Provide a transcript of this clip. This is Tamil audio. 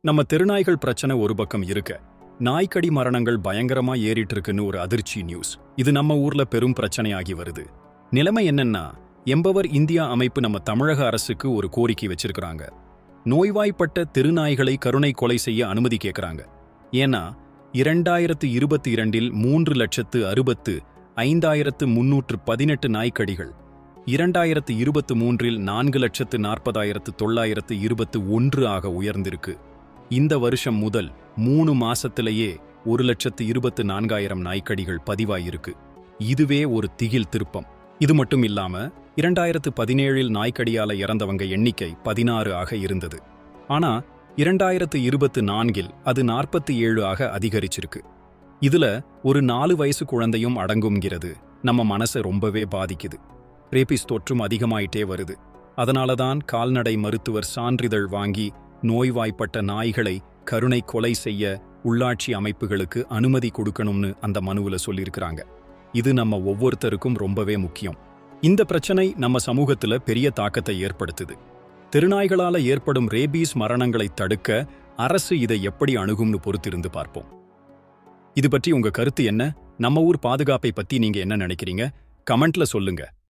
நம்ம தெருநாய்கள் பிரச்சனை ஒரு பக்கம் இருக்க, நாய்க்கடி மரணங்கள் பயங்கரமா ஏறிட்டு இருக்குன்னு ஒரு அதிர்ச்சி நியூஸ். இது நம்ம ஊர்ல பெரும் பிரச்சனையாகி வருது. நிலைமை என்னன்னா, எம்பவர் இந்தியா அமைப்பு நம்ம தமிழக அரசுக்கு ஒரு கோரிக்கை வச்சிருக்கிறாங்க. நோய்வாய்ப்பட்ட தெருநாய்களை கருணை கொலை செய்ய அனுமதி கேட்கறாங்க. ஏன்னா 2022இல் 3,65,318 நாய்க்கடிகள், 2023இல் 4,40,921 ஆக உயர்ந்திருக்கு. இந்த வருஷம் முதல் 3 மாசத்திலேயே 1,24,000 நாய்க்கடிகள் பதிவாயிருக்கு. இதுவே ஒரு திகில் திருப்பம். இது மட்டும் இல்லாம 2017இல் நாய்க்கடியால இறந்தவங்க எண்ணிக்கை 16 ஆக இருந்தது. ஆனா 2024இல் அது 47 ஆக அதிகரிச்சிருக்கு. இதுல ஒரு 4 வயசு குழந்தையும் அடங்கும்ங்கிறது நம்ம மனசை ரொம்பவே பாதிக்குது. ரேபிஸ் தொற்றும் அதிகமாயிட்டே வருது. அதனாலதான் கால்நடை மருத்துவர் சான்றிதழ் வாங்கி நோய்வாய்ப்பட்ட நாய்களை கருணை கொலை செய்ய உள்ளாட்சி அமைப்புகளுக்கு அனுமதி கொடுக்கணும்னு அந்த மனுவுல சொல்லியிருக்கிறாங்க. இது நம்ம ஒவ்வொருத்தருக்கும் ரொம்பவே முக்கியம். இந்த பிரச்சனை நம்ம சமூகத்துல பெரிய தாக்கத்தை ஏற்படுத்துது. தெருநாய்களால ஏற்படும் ரேபீஸ் மரணங்களை தடுக்க அரசு இதை எப்படி அணுகும்னு பொறுத்திருந்து பார்ப்போம். இது பற்றி உங்க கருத்து என்ன? நம்ம ஊர் பாதுகாப்பை பத்தி நீங்க என்ன நினைக்கிறீங்க? கமெண்ட்ல சொல்லுங்க.